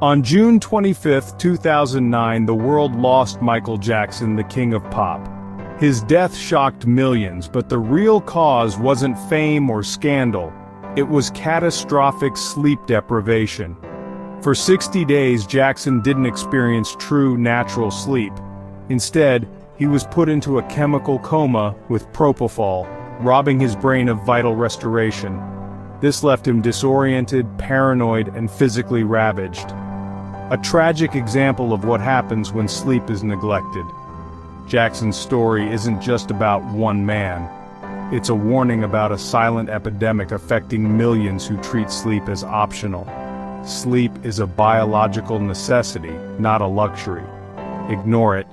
On June 25, 2009, the world lost Michael Jackson, the king of pop. His death shocked millions, but the real cause wasn't fame or scandal. It was catastrophic sleep deprivation. For 60 days, Jackson didn't experience true natural sleep. Instead, he was put into a chemical coma with propofol, robbing his brain of vital restoration. This left him disoriented, paranoid, and physically ravaged. A tragic example of what happens when sleep is neglected. Jackson's story isn't just about one man. It's a warning about a silent epidemic affecting millions who treat sleep as optional. Sleep is a biological necessity, not a luxury. Ignore it,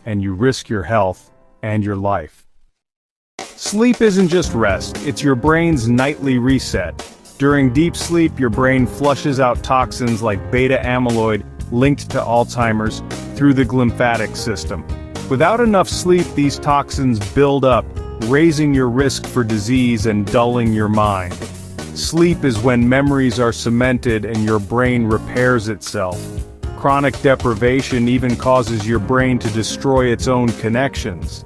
and you risk your health and your life. Sleep isn't just rest, it's your brain's nightly reset. During deep sleep, your brain flushes out toxins like beta amyloid, linked to Alzheimer's, through the glymphatic system. Without enough sleep, these toxins build up, raising your risk for disease and dulling your mind. Sleep is when memories are cemented and your brain repairs itself. Chronic deprivation even causes your brain to destroy its own connections.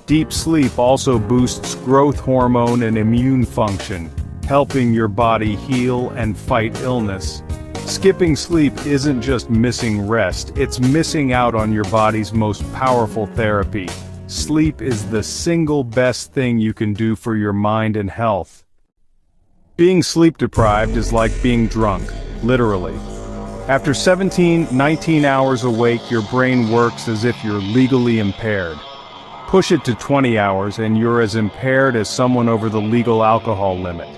Deep sleep also boosts growth hormone and immune function, helping your body heal and fight illness. Skipping sleep isn't just missing rest, it's missing out on your body's most powerful therapy. Sleep is the single best thing you can do for your mind and health. Being sleep deprived is like being drunk, literally. After 19 hours awake, your brain works as if you're legally impaired. Push it to 20 hours and you're as impaired as someone over the legal alcohol limit.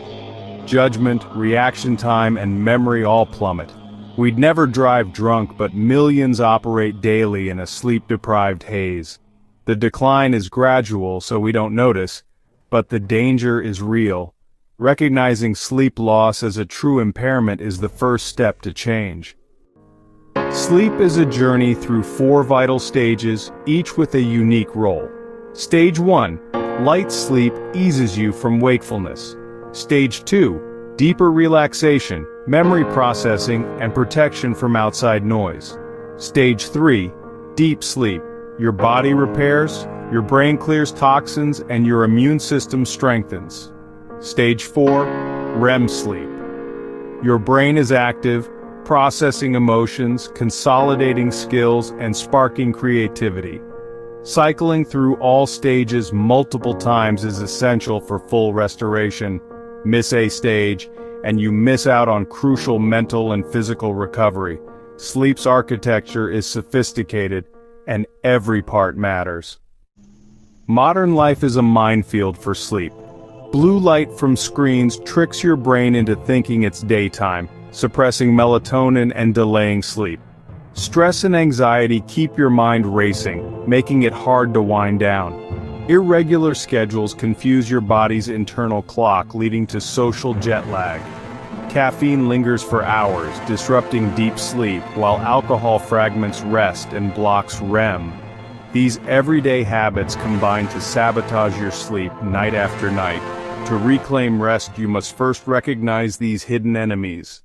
Judgment, reaction time, and memory all plummet. We'd never drive drunk, but millions operate daily in a sleep-deprived haze. The decline is gradual, so we don't notice, but the danger is real. Recognizing sleep loss as a true impairment is the first step to change. Sleep is a journey through 4 vital stages, each with a unique role. Stage 1, light sleep, eases you from wakefulness. Stage 2, deeper relaxation, memory processing, and protection from outside noise. Stage 3, deep sleep. Your body repairs, your brain clears toxins, and your immune system strengthens. Stage 4, REM sleep. Your brain is active, processing emotions, consolidating skills, and sparking creativity. Cycling through all stages multiple times is essential for full restoration. Miss a stage, and you miss out on crucial mental and physical recovery. Sleep's architecture is sophisticated, and every part matters. Modern life is a minefield for sleep. Blue light from screens tricks your brain into thinking it's daytime, suppressing melatonin and delaying sleep. Stress and anxiety keep your mind racing, making it hard to wind down. Irregular schedules confuse your body's internal clock, leading to social jet lag. Caffeine lingers for hours, disrupting deep sleep, while alcohol fragments rest and blocks REM. These everyday habits combine to sabotage your sleep night after night. To reclaim rest, you must first recognize these hidden enemies.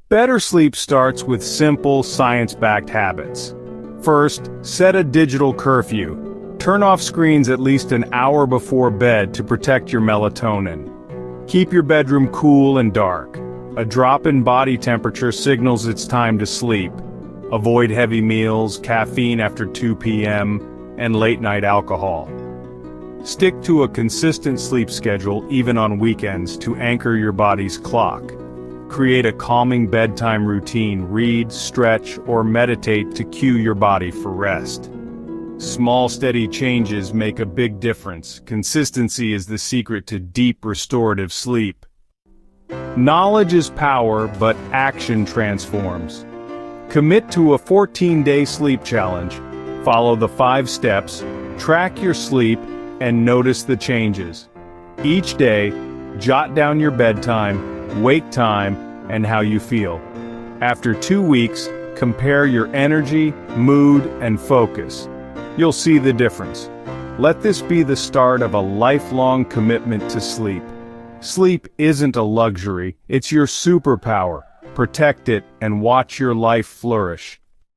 Better sleep starts with simple, science-backed habits. First, set a digital curfew. Turn off screens at least an hour before bed to protect your melatonin. Keep your bedroom cool and dark. A drop in body temperature signals it's time to sleep. Avoid heavy meals, caffeine after 2 p.m., and late-night alcohol. Stick to a consistent sleep schedule even on weekends to anchor your body's clock. Create a calming bedtime routine, read, stretch, or meditate to cue your body for rest. Small, steady changes make a big difference. Consistency is the secret to deep, restorative sleep. Knowledge is power, but action transforms. Commit to a 14-day sleep challenge. Follow the 5 steps, track your sleep, and notice the changes. Each day, jot down your bedtime, wake time, and how you feel. After 2 weeks, compare your energy, mood, and focus. You'll see the difference. Let this be the start of a lifelong commitment to sleep. Sleep isn't a luxury, it's your superpower. protect it, and watch your life flourish.